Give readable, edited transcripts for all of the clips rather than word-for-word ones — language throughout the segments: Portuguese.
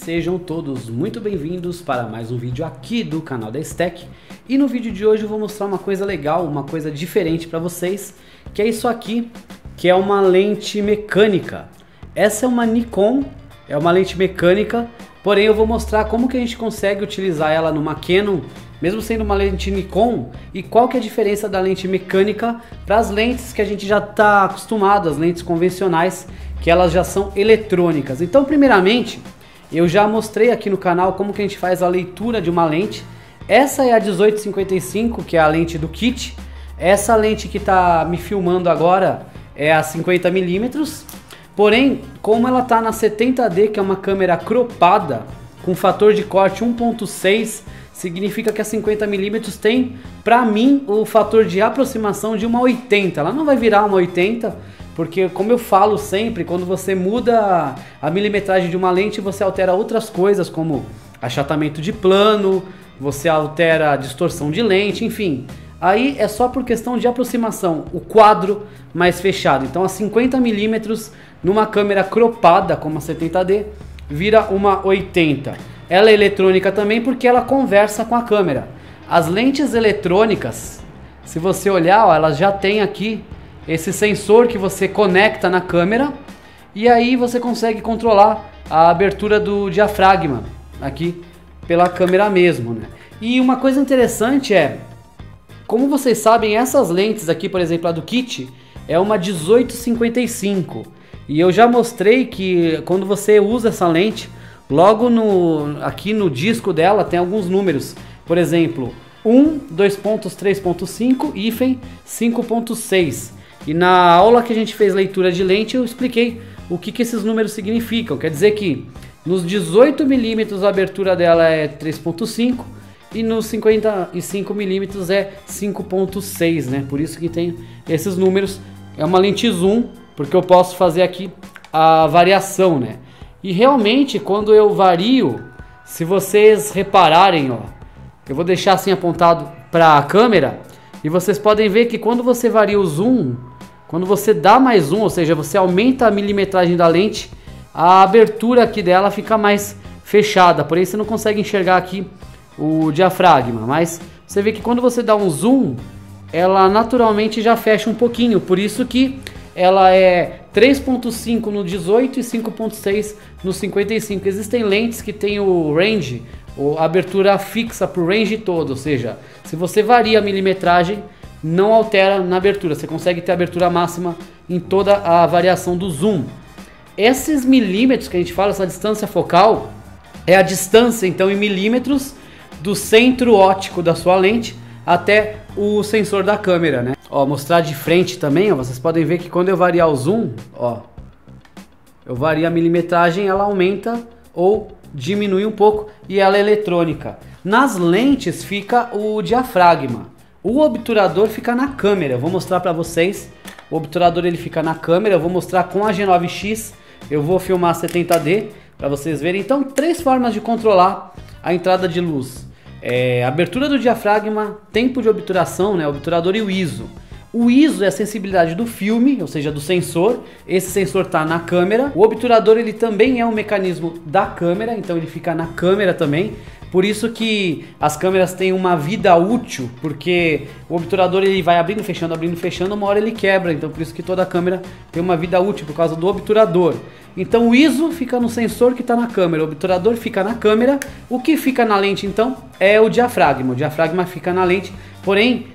sejam todos muito bem-vindos para mais um vídeo aqui do canal da Stack. E no vídeo de hoje eu vou mostrar uma coisa legal, uma coisa diferente para vocês, que é isso aqui, que é uma lente mecânica. Essa é uma Nikon, é uma lente mecânica, porém eu vou mostrar como que a gente consegue utilizar ela numa Canon, mesmo sendo uma lente Nikon, e qual que é a diferença da lente mecânica para as lentes que a gente já está acostumado, as lentes convencionais, que elas já são eletrônicas. Então, primeiramente, eu já mostrei aqui no canal como que a gente faz a leitura de uma lente. Essa é a 1855, que é a lente do kit. Essa lente que está me filmando agora é a 50mm. Porém, como ela está na 70D, que é uma câmera cropada, com fator de corte 1.6, significa que a 50mm tem, para mim, o fator de aproximação de uma 80. Ela não vai virar uma 80, porque, como eu falo sempre, quando você muda a milimetragem de uma lente, você altera outras coisas, como achatamento de plano, você altera a distorção de lente, enfim. Aí é só por questão de aproximação, o quadro mais fechado. Então, a 50mm numa câmera cropada, como a 70D, vira uma 80. Ela é eletrônica também porque ela conversa com a câmera. As lentes eletrônicas, se você olhar, ó, elas já têm aqui esse sensor que você conecta na câmera e aí você consegue controlar a abertura do diafragma aqui pela câmera mesmo, né? E uma coisa interessante é, como vocês sabem, essas lentes aqui, por exemplo, a do kit, é uma 1855. E eu já mostrei que quando você usa essa lente, logo aqui no disco dela tem alguns números. Por exemplo, 1, 2.3.5, hífen 5.6. E na aula que a gente fez leitura de lente, eu expliquei o que esses números significam. Quer dizer que nos 18mm a abertura dela é 3.5 e nos 55mm é 5.6, né? Por isso que tem esses números. É uma lente zoom, porque eu posso fazer aqui a variação, né? E realmente, quando eu vario, se vocês repararem, ó, eu vou deixar assim apontado para a câmera, e vocês podem ver que quando você varia o zoom, quando você dá mais zoom, ou seja, você aumenta a milimetragem da lente, a abertura aqui dela fica mais fechada, porém você não consegue enxergar aqui o diafragma, mas você vê que quando você dá um zoom, ela naturalmente já fecha um pouquinho, por isso que ela é 3.5 no 18 e 5.6 no 55. Existem lentes que tem o range, ou abertura fixa para o range todo, ou seja, se você varia a milimetragem, não altera na abertura, você consegue ter a abertura máxima em toda a variação do zoom. Esses milímetros que a gente fala, essa distância focal, é a distância então em milímetros do centro óptico da sua lente até o sensor da câmera, né? Ó, mostrar de frente também, ó, vocês podem ver que quando eu variar o zoom, ó, eu vario a milimetragem, ela aumenta ou diminui um pouco e ela é eletrônica. Nas lentes fica o diafragma. O obturador fica na câmera, eu vou mostrar para vocês. O obturador ele fica na câmera, eu vou mostrar com a G9X, eu vou filmar 70D para vocês verem. Então, três formas de controlar a entrada de luz. Abertura do diafragma, tempo de obturação, né, obturador e o ISO. O ISO é a sensibilidade do filme, ou seja, do sensor. Esse sensor está na câmera. O obturador ele também é um mecanismo da câmera, então ele fica na câmera também. Por isso que as câmeras têm uma vida útil, porque o obturador ele vai abrindo, fechando, uma hora ele quebra. Então por isso que toda câmera tem uma vida útil, por causa do obturador. Então o ISO fica no sensor que está na câmera, o obturador fica na câmera. O que fica na lente então é o diafragma fica na lente, porém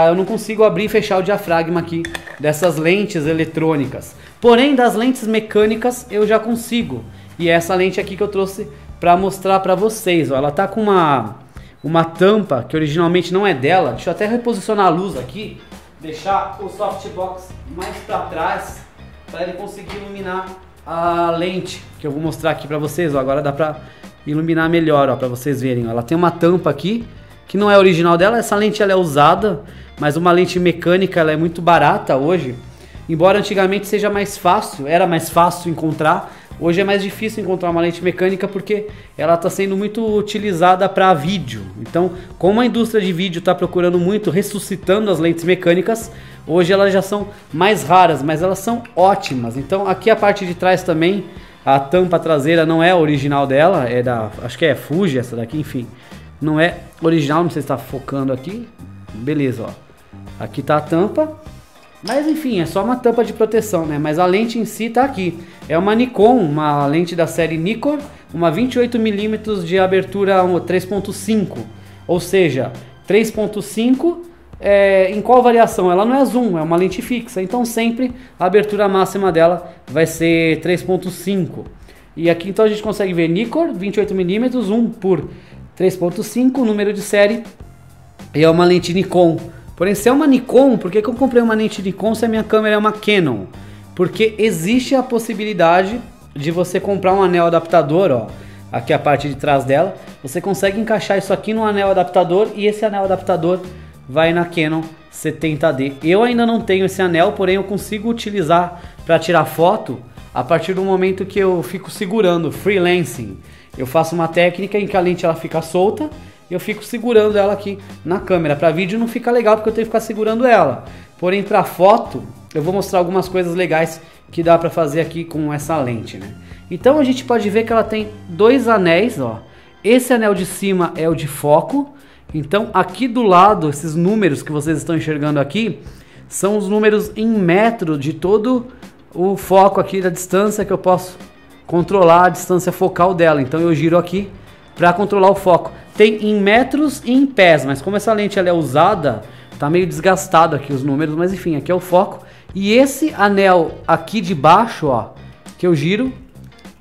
eu não consigo abrir e fechar o diafragma aqui dessas lentes eletrônicas. Porém das lentes mecânicas eu já consigo, e é essa lente aqui que eu trouxe para mostrar para vocês, ó. Ela tá com uma tampa que originalmente não é dela. Deixa eu até reposicionar a luz aqui, deixar o softbox mais para trás para ele conseguir iluminar a lente que eu vou mostrar aqui para vocês, ó. Agora dá para iluminar melhor, ó, para vocês verem, ó. Ela tem uma tampa aqui que não é original dela. Essa lente ela é usada, mas uma lente mecânica ela é muito barata hoje. Embora antigamente seja mais fácil, era mais fácil encontrar. Hoje é mais difícil encontrar uma lente mecânica porque ela está sendo muito utilizada para vídeo. Então, como a indústria de vídeo está procurando muito, ressuscitando as lentes mecânicas, hoje elas já são mais raras, mas elas são ótimas. Então, aqui a parte de trás também A tampa traseira não é original dela, é da, acho que é Fuji essa daqui, enfim. Não é original, não sei se está focando aqui. Beleza, ó. Aqui tá a tampa. Mas enfim, é só uma tampa de proteção, né? Mas a lente em si tá aqui. É uma Nikon, uma lente da série Nikon, uma 28mm de abertura 3.5. Ou seja, 3.5 em qual variação? Ela não é zoom, é uma lente fixa. Então sempre a abertura máxima dela vai ser 3.5. E aqui então a gente consegue ver Nikon, 28mm, 1 por 3.5, número de série. E é uma lente Nikon. Porém, se é uma Nikon, por que eu comprei uma lente Nikon se a minha câmera é uma Canon? Porque existe a possibilidade de você comprar um anel adaptador, ó, aqui a parte de trás dela. Você consegue encaixar isso aqui no anel adaptador e esse anel adaptador vai na Canon 70D. Eu ainda não tenho esse anel, porém eu consigo utilizar para tirar foto a partir do momento que eu fico segurando, freelancing. Eu faço uma técnica em que a lente ela fica solta. Eu fico segurando ela aqui na câmera. Para vídeo não fica legal porque eu tenho que ficar segurando ela. Porém, para foto, eu vou mostrar algumas coisas legais que dá para fazer aqui com essa lente, né? Então a gente pode ver que ela tem dois anéis, ó. Esse anel de cima é o de foco. Então aqui do lado, esses números que vocês estão enxergando aqui, são os números em metro de todo o foco aqui, da distância que eu posso controlar a distância focal dela. Então eu giro aqui para controlar o foco. Tem em metros e em pés, mas como essa lente ela é usada, tá meio desgastado aqui os números, mas enfim, aqui é o foco. E esse anel aqui de baixo, ó, que eu giro,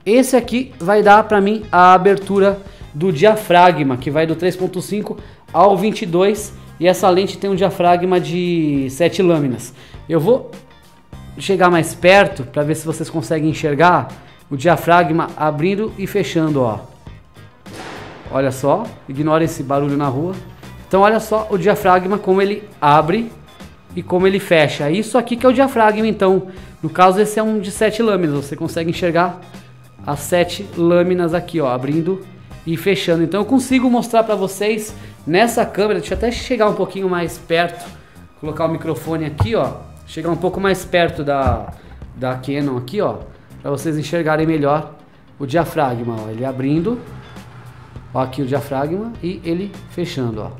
esse aqui vai dar para mim a abertura do diafragma, que vai do 3.5 ao 22, e essa lente tem um diafragma de 7 lâminas. Eu vou chegar mais perto para ver se vocês conseguem enxergar o diafragma abrindo e fechando, ó. Olha só, ignora esse barulho na rua. Então olha só o diafragma, como ele abre e como ele fecha. Isso aqui que é o diafragma, então. No caso esse é um de 7 lâminas, você consegue enxergar as 7 lâminas aqui, ó, abrindo e fechando. Então eu consigo mostrar para vocês nessa câmera, deixa eu até chegar um pouquinho mais perto, colocar o microfone aqui, ó, chegar um pouco mais perto da Canon aqui, ó, para vocês enxergarem melhor o diafragma, ó, ele abrindo. Ó, aqui o diafragma e ele fechando, ó.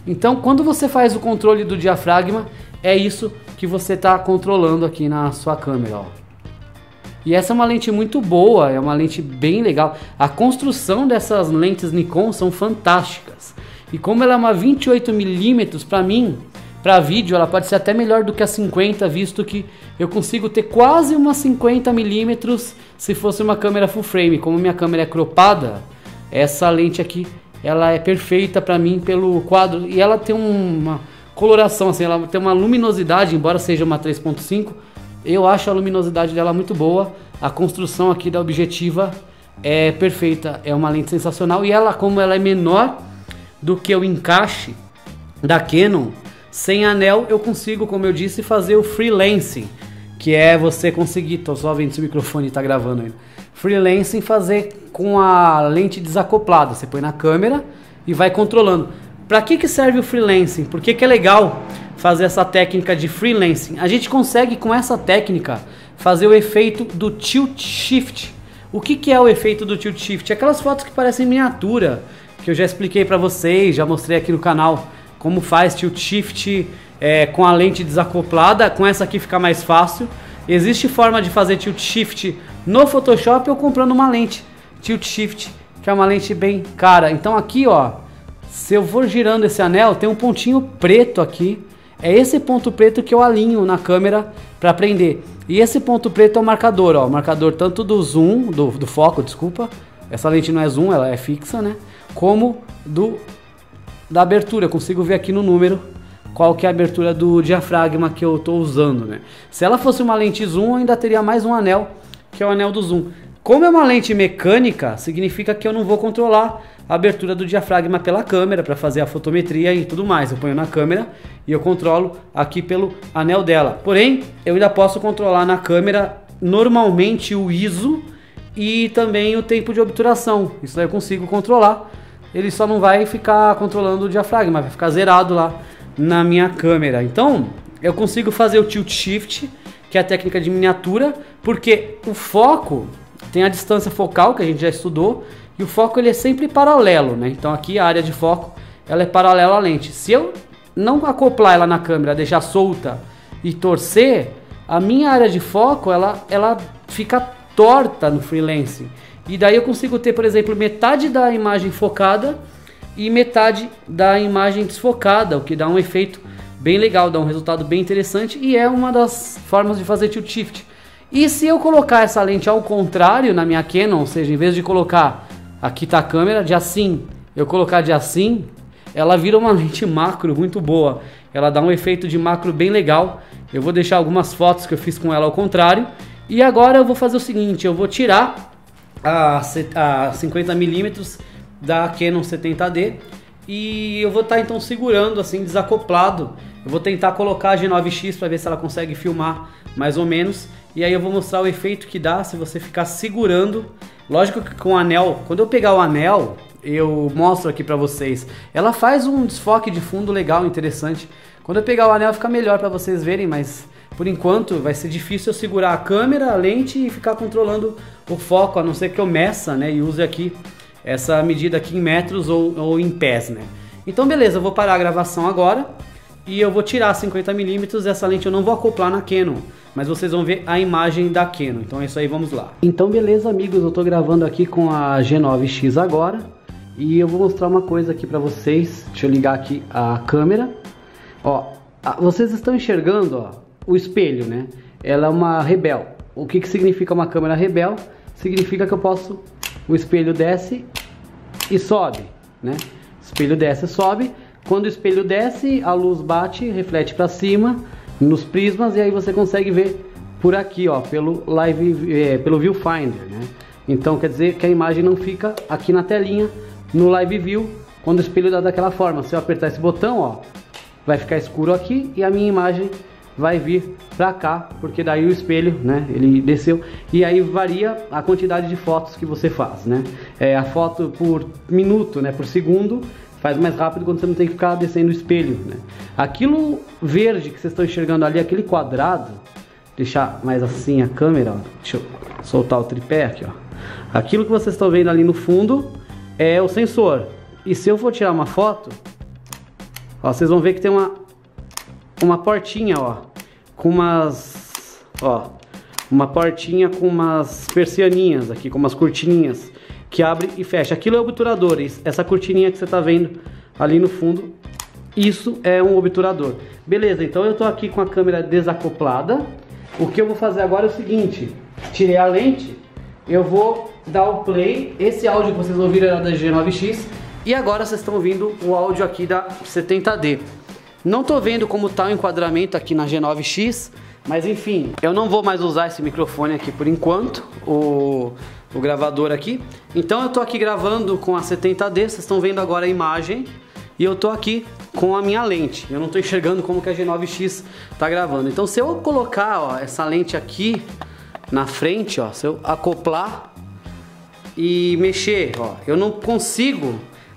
Então, quando você faz o controle do diafragma, é isso que você está controlando aqui na sua câmera, ó. E essa é uma lente muito boa, é uma lente bem legal. A construção dessas lentes Nikon são fantásticas. E como ela é uma 28mm, para mim, para vídeo, ela pode ser até melhor do que a 50, visto que eu consigo ter quase uma 50mm se fosse uma câmera full frame. Como minha câmera é cropada, essa lente aqui, ela é perfeita para mim pelo quadro. E ela tem uma coloração, assim, ela tem uma luminosidade, embora seja uma 3.5, eu acho a luminosidade dela muito boa. A construção aqui da objetiva é perfeita, é uma lente sensacional. E ela, como ela é menor do que o encaixe da Canon, sem anel eu consigo, como eu disse, fazer o freelancing, que é você conseguir, tô só vendo se o microfone tá gravando ainda, freelancing, fazer com a lente desacoplada, você põe na câmera e vai controlando. Para que serve o freelancing? Por que é legal fazer essa técnica de freelancing? A gente consegue com essa técnica fazer o efeito do tilt shift. O que é o efeito do tilt shift? Aquelas fotos que parecem miniatura, que eu já expliquei para vocês, já mostrei aqui no canal como faz tilt shift com a lente desacoplada. Com essa aqui fica mais fácil. Existe forma de fazer tilt shift no Photoshop ou comprando uma lente tilt shift, que é uma lente bem cara. Então aqui, ó, se eu for girando esse anel, tem um pontinho preto aqui. É esse ponto preto que eu alinho na câmera para prender. E esse ponto preto é o marcador, ó, o marcador tanto do zoom, do foco, desculpa. Essa lente não é zoom, ela é fixa, né? Como da abertura. Eu consigo ver aqui no número qual que é a abertura do diafragma que eu estou usando, né? Se ela fosse uma lente zoom, eu ainda teria mais um anel, que é o anel do zoom. Como é uma lente mecânica, significa que eu não vou controlar a abertura do diafragma pela câmera para fazer a fotometria e tudo mais. Eu ponho na câmera e eu controlo aqui pelo anel dela. Porém, eu ainda posso controlar na câmera normalmente o ISO e também o tempo de obturação. Isso daí eu consigo controlar. Ele só não vai ficar controlando o diafragma, vai ficar zerado lá na minha câmera. Então, eu consigo fazer o tilt shift, que é a técnica de miniatura, porque o foco tem a distância focal, que a gente já estudou, e o foco ele é sempre paralelo, né? Então aqui a área de foco ela é paralela à lente. Se eu não acoplar ela na câmera, deixar solta e torcer, a minha área de foco ela fica torta no freelancing. E daí eu consigo ter, por exemplo, metade da imagem focada e metade da imagem desfocada, o que dá um efeito bem legal, dá um resultado bem interessante e é uma das formas de fazer tilt shift. E se eu colocar essa lente ao contrário na minha Canon, ou seja, em vez de colocar aqui tá a câmera de assim, eu colocar de assim, ela vira uma lente macro muito boa. Ela dá um efeito de macro bem legal. Eu vou deixar algumas fotos que eu fiz com ela ao contrário. E agora eu vou fazer o seguinte, eu vou tirar a 50mm da Canon 70D e eu vou estar então segurando assim, desacoplado. Eu vou tentar colocar a G9X para ver se ela consegue filmar mais ou menos. E aí eu vou mostrar o efeito que dá se você ficar segurando. Lógico que com o anel, quando eu pegar o anel, eu mostro aqui pra vocês. Ela faz um desfoque de fundo legal, interessante. Quando eu pegar o anel fica melhor pra vocês verem, mas por enquanto vai ser difícil eu segurar a câmera, a lente e ficar controlando o foco, a não ser que eu meça, né, e use aqui essa medida aqui em metros ou em pés, né. Então beleza, eu vou parar a gravação agora e eu vou tirar 50mm. Essa lente eu não vou acoplar na Canon, mas vocês vão ver a imagem da Canon. Então é isso aí, vamos lá. Então beleza, amigos, eu tô gravando aqui com a G9X agora e eu vou mostrar uma coisa aqui pra vocês. Deixa eu ligar aqui a câmera. Ó, vocês estão enxergando, ó, o espelho, né? Ela é uma Rebel. O que significa uma câmera Rebel? Significa que eu posso... O espelho desce e sobe, né? O espelho desce e sobe. Quando o espelho desce, a luz bate, reflete para cima nos prismas e aí você consegue ver por aqui, ó, pelo pelo viewfinder, né? Então quer dizer que a imagem não fica aqui na telinha no live view quando o espelho dá daquela forma. Se eu apertar esse botão, ó, vai ficar escuro aqui e a minha imagem vai vir pra cá, porque daí o espelho, né, ele desceu e aí varia a quantidade de fotos que você faz, né? A foto por minuto, né, por segundo, faz mais rápido quando você não tem que ficar descendo o espelho, né? Aquilo verde que vocês estão enxergando ali, aquele quadrado, deixar mais assim a câmera, ó, deixa eu soltar o tripé aqui, ó. Aquilo que vocês estão vendo ali no fundo é o sensor. E se eu for tirar uma foto, ó, vocês vão ver que tem uma portinha, ó, com uma portinha com umas persianinhas aqui, com umas cortininhas que abre e fecha. Aquilo é o obturador. Essa cortininha que você tá vendo ali no fundo, isso é um obturador. Beleza, então eu tô aqui com a câmera desacoplada. O que eu vou fazer agora é o seguinte: tirei a lente, eu vou dar o play. Esse áudio que vocês ouviram era da G9X e agora vocês estão ouvindo o áudio aqui da 70D. Não tô vendo como tá o enquadramento aqui na G9X, mas enfim, eu não vou mais usar esse microfone aqui por enquanto, o gravador aqui. Então eu tô aqui gravando com a 70D, vocês estão vendo agora a imagem e eu tô aqui com a minha lente. Eu não tô enxergando como que a G9X tá gravando. Então se eu colocar, ó, essa lente aqui na frente, ó, se eu acoplar e mexer, ó, eu não consigo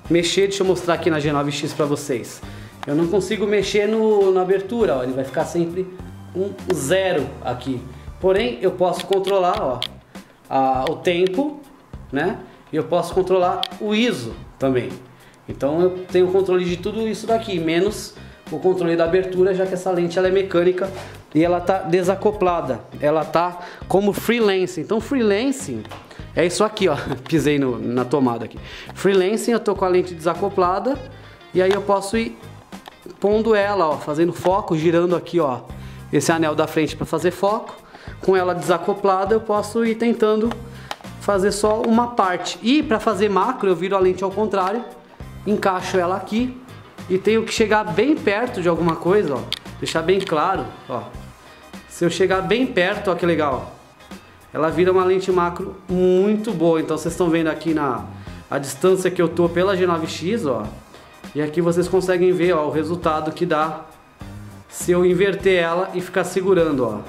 mexer. Deixa eu mostrar aqui na G9X pra vocês. Eu não consigo mexer na abertura, ó, ele vai ficar sempre um 0 aqui. Porém, eu posso controlar, ó, o tempo, né? E eu posso controlar o ISO também. Então eu tenho controle de tudo isso daqui, menos o controle da abertura, já que essa lente ela é mecânica e ela tá desacoplada. Ela tá como freelancing. Então freelancing é isso aqui, ó. Pisei na tomada aqui. Freelancing, eu tô com a lente desacoplada e aí eu posso ir pondo ela, ó, fazendo foco, girando aqui, ó, esse anel da frente para fazer foco. Com ela desacoplada eu posso ir tentando fazer só uma parte. E para fazer macro eu viro a lente ao contrário, encaixo ela aqui e tenho que chegar bem perto de alguma coisa, ó, deixar bem claro, ó. Se eu chegar bem perto, ó, que legal, ó, ela vira uma lente macro muito boa. Então vocês estão vendo aqui a distância que eu tô pela G9X, ó. E aqui vocês conseguem ver, ó, o resultado que dá se eu inverter ela e ficar segurando, ó.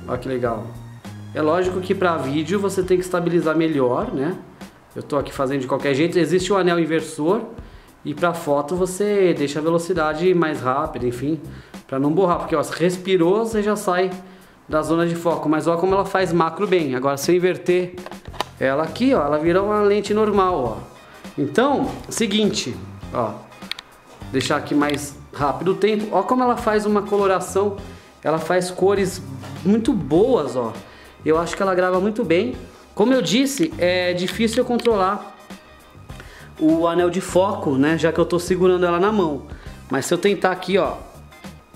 Olha que legal. É lógico que para vídeo você tem que estabilizar melhor, né? Eu tô aqui fazendo de qualquer jeito. Existe o anel inversor e para foto você deixa a velocidade mais rápida, enfim. Pra não borrar, porque ó, se respirou, você já sai da zona de foco. Mas olha como ela faz macro bem. Agora se eu inverter ela aqui, ó, ela vira uma lente normal, ó. Então, seguinte, ó, deixar aqui mais rápido o tempo. Ó como ela faz uma coloração, ela faz cores muito boas, ó. Eu acho que ela grava muito bem. Como eu disse, é difícil eu controlar o anel de foco, né, já que eu tô segurando ela na mão. Mas se eu tentar aqui, ó,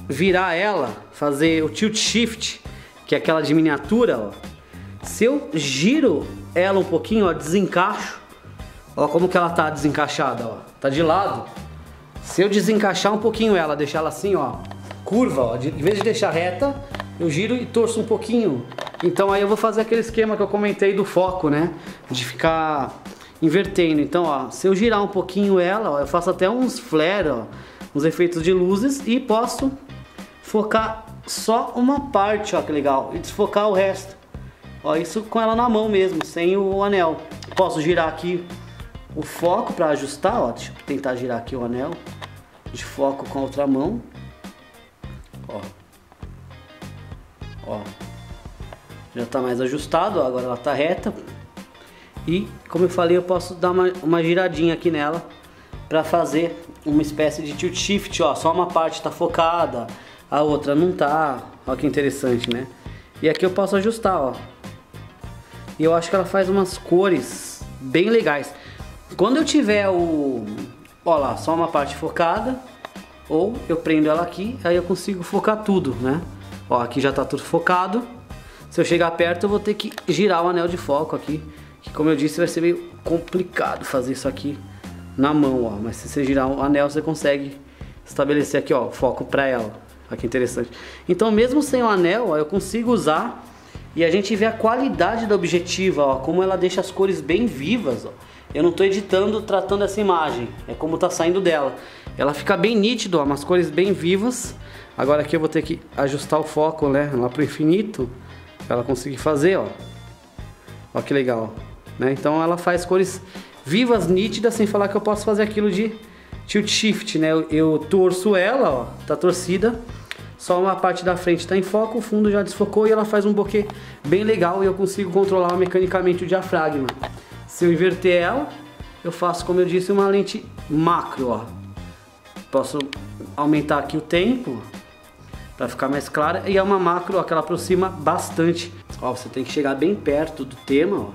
virar ela, fazer o tilt shift, que é aquela de miniatura, ó. Se eu giro ela um pouquinho, ó, desencaixo. Ó como que ela tá desencaixada, ó. Tá de lado. Se eu desencaixar um pouquinho ela, deixar ela assim, ó, curva, ó, em vez de deixar reta, eu giro e torço um pouquinho. Então aí eu vou fazer aquele esquema que eu comentei do foco, né? De ficar invertendo. Então, ó, se eu girar um pouquinho ela, ó, eu faço até uns flare, ó, uns efeitos de luzes e posso focar só uma parte, ó, que legal, e desfocar o resto. Ó, isso com ela na mão mesmo, sem o anel. Posso girar aqui o foco para ajustar, ó, deixa eu tentar girar aqui o anel de foco com a outra mão. Ó. Ó. Já tá mais ajustado, ó, agora ela tá reta. E, como eu falei, eu posso dar uma giradinha aqui nela para fazer uma espécie de tilt shift, ó, só uma parte tá focada, a outra não tá. Ó que interessante, né? E aqui eu posso ajustar, ó. E eu acho que ela faz umas cores bem legais. Quando eu tiver o... ó lá, só uma parte focada, ou eu prendo ela aqui, aí eu consigo focar tudo, né? Ó, aqui já tá tudo focado. Se eu chegar perto eu vou ter que girar o anel de foco aqui, que como eu disse vai ser meio complicado fazer isso aqui na mão, ó. Mas se você girar o anel você consegue estabelecer aqui, ó, foco pra ela. Olha que interessante. Então mesmo sem o anel, ó, eu consigo usar e a gente vê a qualidade da objetiva, ó, como ela deixa as cores bem vivas, ó. Eu não estou editando, tratando essa imagem, é como está saindo dela. Ela fica bem nítido, ó, umas cores bem vivas. Agora aqui eu vou ter que ajustar o foco, né, lá pro infinito, para ela conseguir fazer, ó. Ó que legal, né? Então ela faz cores vivas, nítidas, sem falar que eu posso fazer aquilo de tilt shift, né? Eu torço ela, ó, tá torcida. Só uma parte da frente está em foco, o fundo já desfocou e ela faz um bokeh bem legal e eu consigo controlar mecanicamente o diafragma. Se eu inverter ela, eu faço, como eu disse, uma lente macro, ó. Posso aumentar aqui o tempo para ficar mais clara e é uma macro, ó, que ela aproxima bastante. Ó, você tem que chegar bem perto do tema, ó,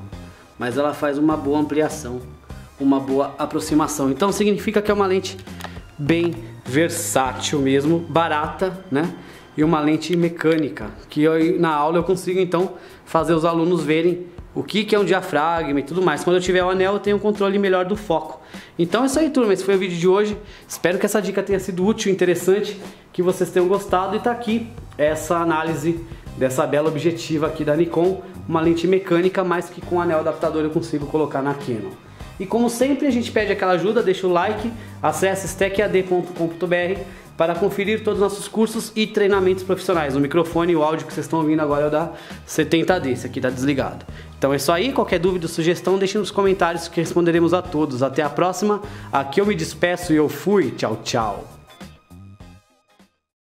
mas ela faz uma boa ampliação, uma boa aproximação. Então significa que é uma lente bem versátil mesmo, barata, né? E uma lente mecânica, que eu, na aula eu consigo então fazer os alunos verem o que é um diafragma e tudo mais. Quando eu tiver o anel eu tenho um controle melhor do foco. Então é isso aí, turma, esse foi o vídeo de hoje. Espero que essa dica tenha sido útil, interessante, que vocês tenham gostado. E tá aqui essa análise dessa bela objetiva aqui da Nikon, uma lente mecânica, mas que com anel adaptador eu consigo colocar na Canon. E como sempre a gente pede aquela ajuda, deixa o like, acesse stackad.com.br para conferir todos os nossos cursos e treinamentos profissionais. O microfone e o áudio que vocês estão ouvindo agora é o da 70D, esse aqui tá desligado. Então é isso aí, qualquer dúvida ou sugestão deixe nos comentários que responderemos a todos. Até a próxima, aqui eu me despeço e eu fui, tchau, tchau.